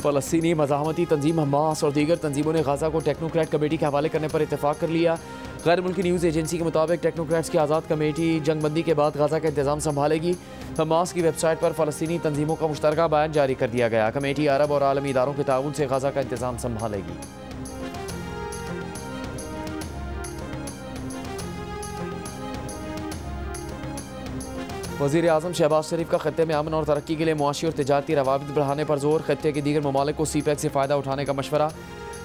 फ़लस्तीनी मज़ाहमती तंजीम Hamas और दीगर तंजीमों ने गाज़ा को टेक्नोक्रेट कमेटी के हवाले करने पर इत्तेफाक कर लिया। गैर मुल्की न्यूज़ एजेंसी के मुताबिक टेक्नोक्रेट्स की आज़ाद कमेटी जंगबंदी के बाद गाज़ा का इंतजाम संभालेगी। हमास की वेबसाइट पर फ़लस्तीनी तंजीमों का मुश्तरका बयान जारी कर दिया गया। कमेटी अरब और आलमी इदारों के ताउन से गाज़ा का इंतजाम संभालेगी। वज़ीर आज़म शहबाज शरीफ का खत्ते में अमन और तरक्की के लिए मुआशी और तिजारती रवाबित बढ़ाने पर जोर। खत्ते के दीगर ममालिक को CPEC से फ़ायदा उठाने का मशवरा।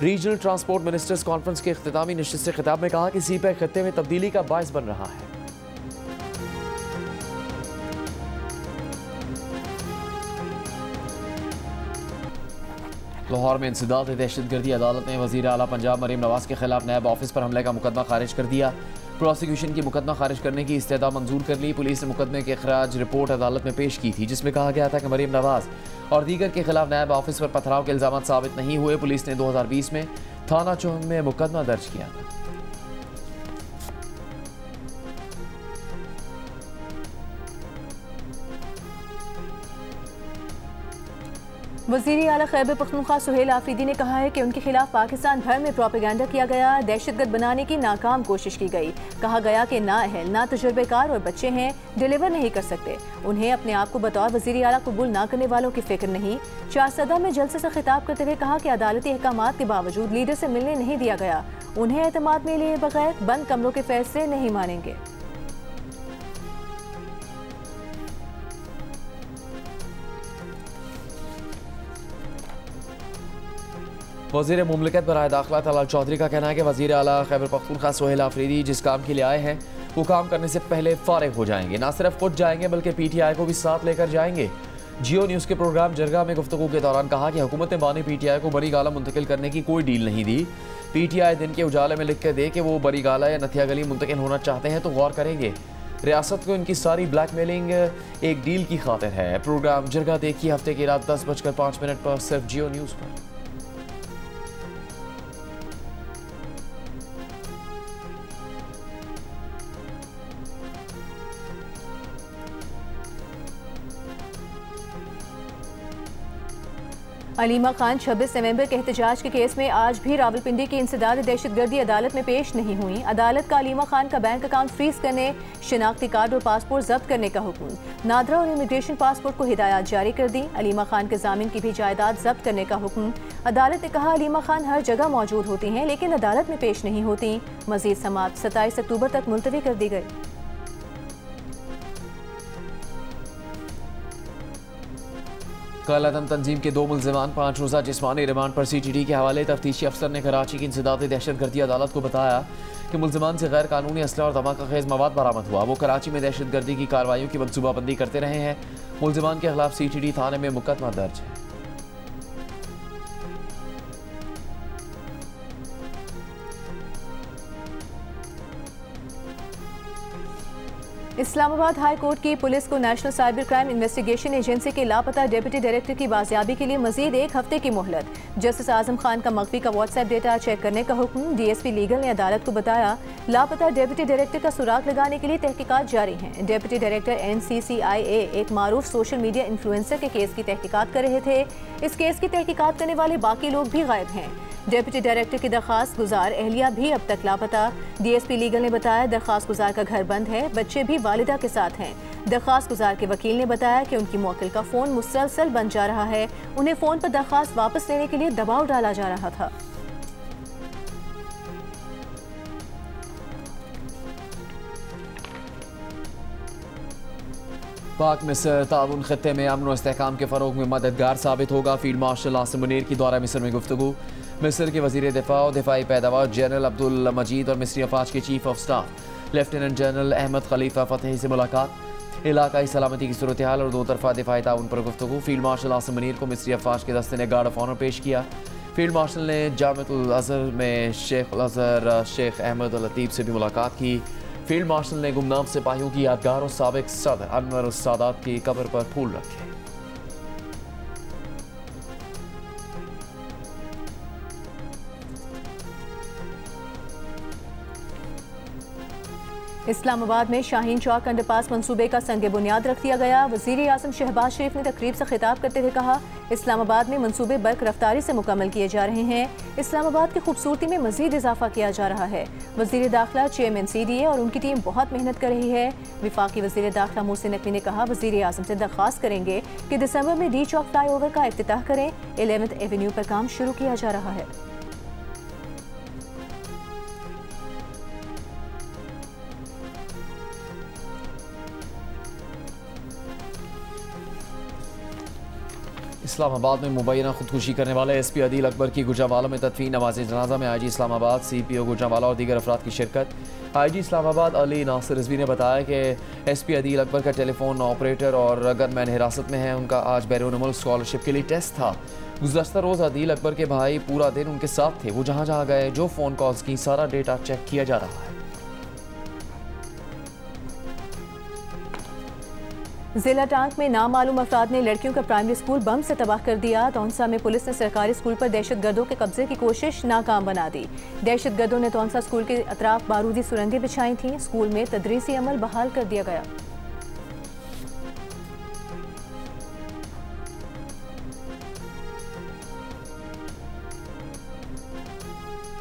रीजनल ट्रांसपोर्ट मिनिस्टर्स कॉन्फ्रेंस के इख्तितामी नशिस्त से खिताब में कहा कि CPEC खत्ते में तब्दीली का बायस बन रहा है। लाहौर में इंसदाद दहशतगर्दी अदालत ने वज़ीर आला पंजाब मरीम नवाज के खिलाफ नैब ऑफिस पर हमले का मुकदमा खारिज कर दिया। प्रोसिक्यूशन की मुकदमा खारिज करने की इस्तेदा मंजूर कर ली। पुलिस ने मुकदमे की खराज रिपोर्ट अदालत में पेश की थी, जिसमें कहा गया था कि मरीम नवाज और दीगर के खिलाफ नैब ऑफिस पर पथराव के इल्जाम साबित नहीं हुए। पुलिस ने 2020 में थाना चौहन में मुकदमा दर्ज किया था। वज़ीर आला खैबर पख्तूनख्वा सुहेल आफरीदी ने कहा है कि उनके खिलाफ पाकिस्तान भर में प्रोपेगेंडा किया गया, दहशतगर्द बनाने की नाकाम कोशिश की गई। कहा गया कि नाअहल, ना तजुर्बेकार और बच्चे हैं, डिलीवर नहीं कर सकते। उन्हें अपने आप को बतौर वज़ीर आला कबूल ना करने वालों की फिक्र नहीं। चारसदा में जलसे से खिताब करते हुए कहा कि अदालती अहकामात के बावजूद लीडर से मिलने नहीं दिया गया। उन्हें एतमाद में लिए बगैर बंद कमरों के फैसले नहीं मानेंगे। वज़ीर मुमलिकत बराए दाखिला तलाल चौधरी का कहना है कि वज़ीर आला खैबर पख्तूनख्वा सुहेल आफरीदी जिस काम के लिए आए हैं वो काम करने से पहले फारिग हो जाएंगे। ना सिर्फ खुद जाएंगे बल्कि PTI को भी साथ लेकर जाएंगे। जियो न्यूज़ के प्रोग्राम जरगा में गुफ्तगू के दौरान कहा कि हुकूमत ने बानी PTI को बरी गाला मुंतकिल करने की कोई डील नहीं दी। PTI दिन के उजाले में लिख के दे कि वो बरी गाला या नथिया गली मुंतकिल होना चाहते हैं तो गौर करेंगे। रियासत को इनकी सारी ब्लैकमेलिंग एक डील की खातिर है। प्रोग्राम जरगा देखिए हफ्ते की रात 10:05 पर सिर्फ जियो न्यूज़ पर। अलीमा खान 26 नवंबर के एहतजाज के केस में आज भी रावलपिंडी की इंसदाद दहशतगर्दी अदालत में पेश नहीं हुई। अदालत का अलीमा खान का बैंक अकाउंट फ्रीज करने, शिनाख्ती कार्ड और पासपोर्ट जब्त करने का हुक्म, नादरा और इमिग्रेशन पासपोर्ट को हिदायत जारी कर दी। अलीमा खान के जामिन की भी जायदाद जब्त करने का हुक्म। अदालत ने कहा अलीमा खान हर जगह मौजूद होती हैं लेकिन अदालत में पेश नहीं होती। मजीद समाअत 27 अक्टूबर तक मुलतवी कर दी गई। कालादम तंजीम के 2 मुल्ज़िमान 5 रोज़ा जिस्मानी रिमांड पर CTD के हवाले। तफ्तीशी अफसर ने कराची की इंसदादी दहशतगर्दी अदालत को बताया कि मुल्ज़िमान से गैर कानूनी असला और धमाका खेज मवाद बरामद हुआ। वो कराची में दहशतगर्दी की कार्रवाइयों की मनसूबाबंदी करते रहे हैं। मुल्ज़िमान के खिलाफ CTD थाने में मुकदमा दर्ज है। इस्लामाबाद हाई कोर्ट की पुलिस को national cyber crime investigation agency के लापता डिप्टी डायरेक्टर की बाजियाबी के लिए मजीद 1 हफ्ते की मोहलत। जस्टिस आजम खान का मख्फी का व्हाट्सएप डेटा चेक करने का हुक्म। DSP लीगल ने अदालत को बताया लापता डिप्टी डायरेक्टर का सुराग लगाने के लिए तहकीकात जारी हैं। डिप्टी डायरेक्टर NCCIA एक मारूफ सोशल मीडिया इन्फ्लुएंसर के केस की तहकीकात कर रहे थे। इस केस की तहकीकात करने वाले बाकी लोग भी गायब हैं। डिप्टी डायरेक्टर की दरखास्त गुजार एहलिया भी अब तक लापता। DSP लीगल ने बताया दरखास्त गुजार का घर बंद है, बच्चे भी वालिदा के साथ हैं। दरखास्त गुजार के वकील ने बताया कि उनकी मौकिल का फोन मुसलसल बंद जा रहा है। उन्हें फोन पर दरखास्त वापस लेने के लिए दबाव डाला जा रहा था। पाक मिस्र ताउन खत्ते में अमन और इस्तेहकाम के फ़रोग में मददगार साबित होगा। फील्ड मार्शल आसिम मुनीर की दौरा मिस्र में गुफ्तगू। मिस्र के वज़ीर दिफा और दिफाई पैदावार जनरल अब्दुल मजीद और मिस्री अफवाज के chief of staff lieutenant general Ahmed Khalifa Fathi से मुलाकात। इलाकाई सलामती की सूरत हाल और 2 तरफा दिफाई ताउन पर गुफ्तगू। फील्ड मार्शल आसिम मुनीर को मिस्री अफवाज के दस्ते ने गार्ड ऑफ ऑनर पेश किया। फील्ड मार्शल ने जामिअतुल अज़हर में शेख अल अज़हर शेख अहमद अल लतीफ़ से भी मुलाकात की। फील्ड मार्शल ने गुमनाम सिपाहियों की यादगार और साबिक सदर अनवर सादात की कब्र पर फूल रखे। इस्लामाबाद में शाहीन चौक अंडरपास मंसूबे का संग बुनियाद रख दिया गया। वज़ीर आज़म शहबाज शरीफ ने तकरीब से खिताब करते हुए कहा, इस्लामाबाद में मंसूबे बर्क रफ्तारी से मुकम्मल किए जा रहे हैं। इस्लामाबाद की खूबसूरती में मजीद इजाफा किया जा रहा है। वज़ीर दाखिला चेयरमैन CDA और उनकी टीम बहुत मेहनत कर रही है। वफाकी वज़ीर दाखिला मोहसिन नकवी ने कहा, वज़ीर आज़म से दरख्वास्त करेंगे कि दिसंबर में डी चौक फ्लाई ओवर का इफ्तिताह करें। 11th एवेन्यू पर काम शुरू किया जा रहा है। इस्लामाबाद में मुबैना खुदकुशी करने वाले SP अदील अकबर की गुजरांवाला में तदफीन। नमाज जनाजा में IG इस्लामाबाद, CPO गुजरांवाला और दीगर अफराद की शिरकत। IG इस्लामाबाद अली नासिर रिजवी ने बताया कि SP अदील अकबर का टेलीफोन ऑपरेटर और गनमैन हिरासत में है। उनका आज बैरून मुल्क स्कॉलरशिप के लिए टेस्ट था। गुज़श्ता रोज़ अदील अकबर के भाई पूरा दिन उनके साथ थे। वो जहाँ जहाँ गए, जो फ़ोन कॉल्स की, सारा डेटा चेक किया जा रहा है। जिला टांक में नामालूम अफराद ने लड़कियों का प्राइमरी स्कूल बम से तबाह कर दिया। तौंसा में पुलिस ने सरकारी स्कूल पर दहशतगर्दों के कब्जे की कोशिश नाकाम बना दी। दहशतगर्दों ने तौंसा स्कूल के अतराफ बारूदी सुरंगें बिछाई थीं। स्कूल में तदरीसी अमल बहाल कर दिया गया।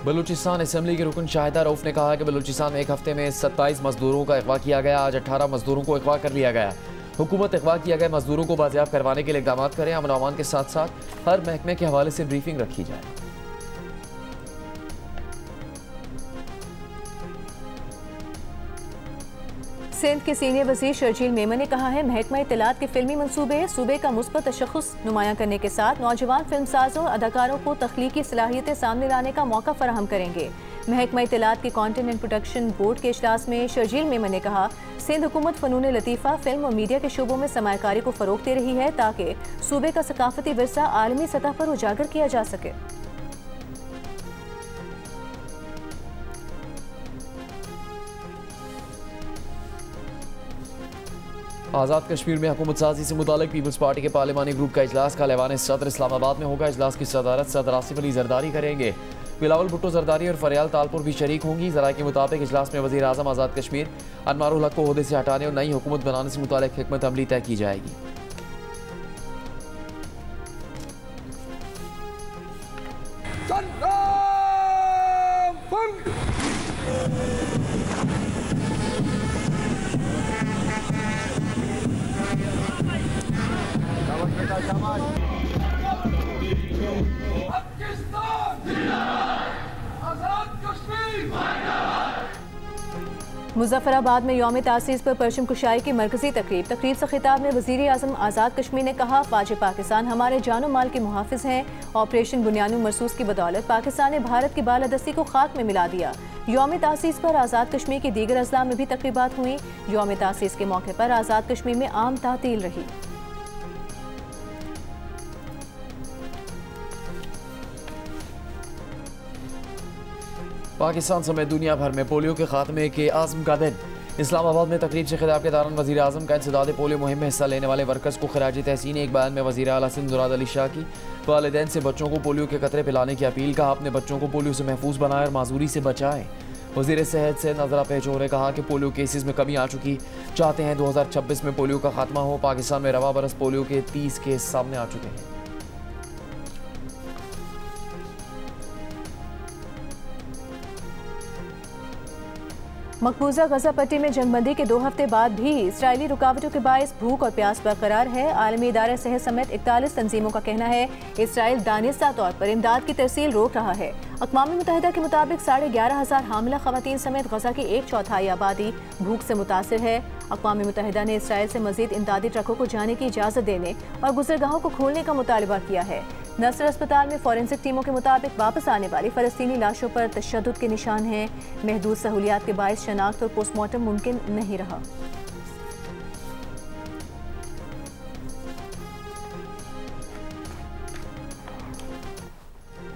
बलूचिस्तान असेंबली के रुकन शाहिदा रऊफ ने कहा कि बलूचिस्तान में एक हफ्ते में 27 मजदूरों का अगवा किया गया। आज 18 मजदूरों को अगवा कर लिया गया। हुकूमत अगवा किया गए मजदूरों को बाजियाब करवाने के लिए इक़दाम करें। अमन अमान के साथ साथ हर महकमे के हवाले से ब्रीफिंग रखी जाए। सिंध के सीनियर वज़ीर शर्जील मेमन ने कहा है, महकमा इत्तलात के फिल्मी मंसूबे सूबे का मुस्बत तशख़्ख़ुस नुमायां करने के साथ नौजवान फिल्मसाजों और अदाकारों को तख्लीकी सलाहियतें सामने लाने का मौका फराहम करेंगे। महकमा इत्तलात के कंटेंट एंड प्रोडक्शन बोर्ड के इजलास में शर्जील मेमन ने कहा, सिंध हुकूमत फ़नून लतीफ़ा, फिल्म और मीडिया के शोबों में सरमायाकारी को फ़रोग़ दे रही है ताकि सूबे का सकाफती विरसा आलमी सतह पर उजागर किया जा सके। आज़ाद कश्मीर में हुकूमत साजी से मुतालिक पीपल्स पार्टी के पार्लिमानी ग्रुप का इजलास कल ऐवान सदर इस्लामाबाद में होगा। इजलास की सदारत सदर आसिफ अली जरदारी करेंगे। बिलावल भुट्टो जरदारी और फरियाल तालपुर भी शरीक होंगी। ज़राए के मुताबिक इजलास में वज़ीर आज़म आज़ाद कश्मीर अनवारुल हक को ओहदे से हटाने और नई हुकूमत बनाने से मुतालिक हिकमत अमली तय की जाएगी। मुजफ्फराबाद में यौम तासीस पर परचम कुशाई की मरकजी तकरीब से खिताब में वज़ीर आज़म आज़ाद कश्मीर ने कहा, फ़ौज पाकिस्तान हमारे जानो माल के मुहाफ़िज़ हैं। ऑपरेशन बुनियानुल मरसूस की बदौलत पाकिस्तान ने भारत की बालादस्ती को खाक में मिला दिया। यौम तासीस पर आज़ाद कश्मीर के दीगर अज़ला में भी तकरीबात हुई। यौम तासीस के मौके पर आज़ाद कश्मीर में आम तातील रही। पाकिस्तान समेत दुनिया भर में पोलियो के खात्मे के आज़म का दिन। इस्लामाबाद में तकरीब से खिताब के दौरान वज़ीर आज़म का इंसदाद पोलियो मुहिम में हिस्सा लेने वाले वर्कर्स को खिराज तहसीन। एक बयान में वज़ीर आला सिंध मुराद अली शाह की वालिदैन से बच्चों को पोलियो के कतरे पिलाने की अपील। कहा, अपने बच्चों को पोलियो से महफूज बनाए और माजूरी से बचाएं। वज़ीर सेहत से नजरा पेशों ने कहा कि पोलियो केसेस में कमी आ चुकी, चाहते हैं 2026 में पोलियो का खात्मा हो। पाकिस्तान में रवा बरस पोलियो के 30 केस सामने आ चुके हैं। मकबूजा गजा पट्टी में जंगबंदी के 2 हफ्ते बाद भी इसराइली रुकावटों के बायस भूख और प्यास बरकरार है। आलमी इदारा सेहत समेत 41 तंजीमों का कहना है इसराइल दानिस्ता तौर पर इमदाद की तरसील रोक रहा है। अक़वाम मुत्तहिदा के मुताबिक 11,500 हामिला ख़वातीन समेत गजा की 1/4 आबादी भूख से मुतासिर है। अक़वाम मुत्तहिदा ने इसराइल से मज़ीद इमदादी ट्रकों को जाने की इजाज़त देने और गुज़रगाहों को खोलने का मुतालबा किया है। नसर अस्पताल में फॉरेंसिक टीमों के मुताबिक वापस आने वाली फ़लस्तीनी लाशों पर तशद्दुद के निशान हैं। महदूद सहूलियात के बायस शनाख्त और पोस्टमार्टम मुमकिन नहीं रहा।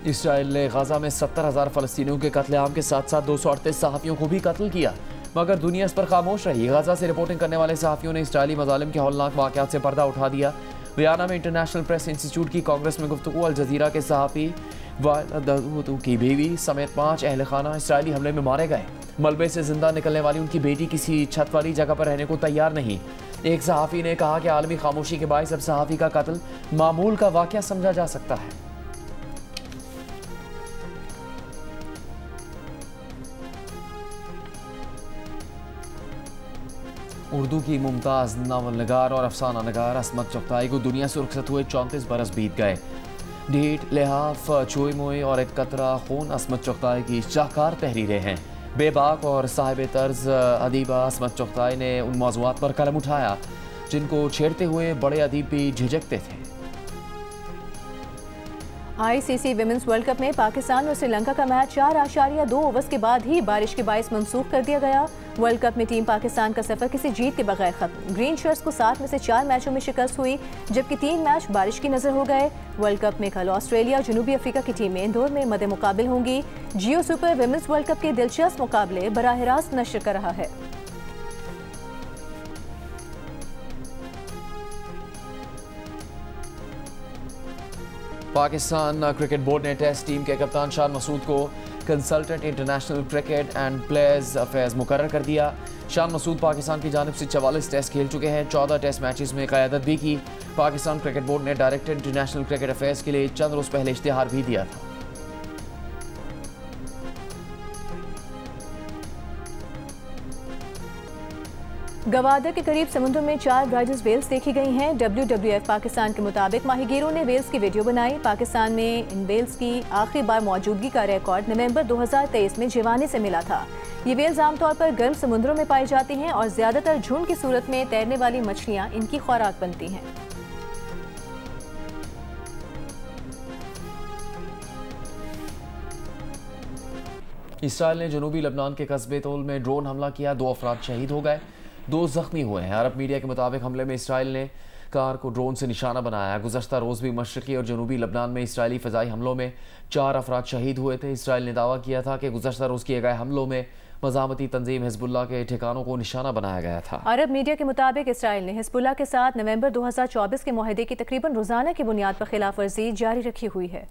इसराइल ने गाजा में 70,000 फ़लस्तीनियों के कत्लेआम के साथ साथ 238 सहाफ़ियों को भी कत्ल किया, मगर दुनिया इस पर खामोश रही। गाजा से रिपोर्टिंग करने वाले सहाफ़ियों ने इसराइली मज़ालिम के हौलनाक वाक़यात से पर्दा उठा दिया। वियना में इंटरनेशनल प्रेस इंस्टीट्यूट की कांग्रेस में गुफ्तगू। अल जज़ीरा के सहाफ़ी वालदा की बीवी समेत 5 अहल खाना इसराइली हमले में मारे गए। मलबे से जिंदा निकलने वाली उनकी बेटी किसी छत वाली जगह पर रहने को तैयार नहीं। एक सहाफ़ी ने कहा कि आलमी खामोशी के बायस अब सहाफ़ी का कत्ल मामूल का वाक़या समझा जा सकता है। उर्दू की मुमताज़ नावल नगार और अफसाना नगार अस्मत चुगताई को दुनिया से रुखसत हुए 34 बरस बीत गए। ढीठ, लिहाफ, चोई मोई और एक कतरा खून अस्मत चुगताई की शाहकार तहरीरें हैं। बेबाक और साहिब तर्ज अदीबा अस्मत चुगताई ने उन मौज़ूआत पर कलम उठाया जिनको छेड़ते हुए बड़े अदीब भी झिझकते थे। ICC विमेंस वर्ल्ड कप में पाकिस्तान और श्रीलंका का मैच 4.2 ओवर्स के बाद ही बारिश के बायस मनसूख कर दिया गया। वर्ल्ड कप में टीम पाकिस्तान का सफर किसी जीत के बगैर खत्म। ग्रीन शर्ट्स को 7 में से 4 मैचों में शिकस्त हुई, जबकि 3 मैच बारिश की नजर हो गए। वर्ल्ड कप में कल ऑस्ट्रेलिया जनूबी अफ्रीका की टीमें इंदौर में मद्दे मुकाबिल होंगी। जियो सुपर विमेंस वर्ल्ड कप के दिलचस्प मुकाबले बराह रास्त नशर कर रहा है। पाकिस्तान क्रिकेट बोर्ड ने टेस्ट टीम के कप्तान शान मसूद को consultant international cricket and players affairs मुकर्रर कर दिया। शान मसूद पाकिस्तान की जानिब से 44 टेस्ट खेल चुके हैं, 14 टेस्ट मैचेस में क़यादत भी की। पाकिस्तान क्रिकेट बोर्ड ने डायरेक्टर इंटरनेशनल क्रिकेट अफेयर्स के लिए चंद रोज़ पहले इश्तिहार भी दिया था। गवादर के करीब समुद्र में 4 ब्राइडल्स वेल्स देखी गई हैं। WWF पाकिस्तान के मुताबिक माहिगीरों ने वेल्स की वीडियो बनाई। पाकिस्तान में इन वेल्स की आखिरी बार मौजूदगी का रिकॉर्ड नवंबर 2023 में जिवानी से मिला था। ये वेल्स आमतौर पर गर्म समुद्रों में पाई जाती हैं और ज्यादातर झुंड की सूरत में तैरने वाली मछलियां इनकी खुराक बनती हैं। इसराइल ने जनूबी लबनान के कस्बे तोल में ड्रोन हमला किया, 2 अफराद शहीद हो गए, 2 जख्मी हुए हैं। अरब मीडिया के मुताबिक हमले में इसराइल ने कार को ड्रोन से निशाना बनाया। गुज़श्ता रोज़ भी मशरक़ी और जनूबी लबनान में इसराइली फ़ज़ाई हमलों में 4 अफराद शहीद हुए थे। इसराइल ने दावा किया था कि गुज़श्ता रोज़ किए गए हमलों में मज़ामती तंजीम हिज़्बुल्लाह के ठिकानों को निशाना बनाया गया था। अरब मीडिया के मुताबिक इसराइल ने हिज़्बुल्लाह के साथ नवंबर 2024 के मुआहदे की तकरीबन रोज़ाना की बुनियाद पर खिलाफ वर्जी जारी रखी हुई है।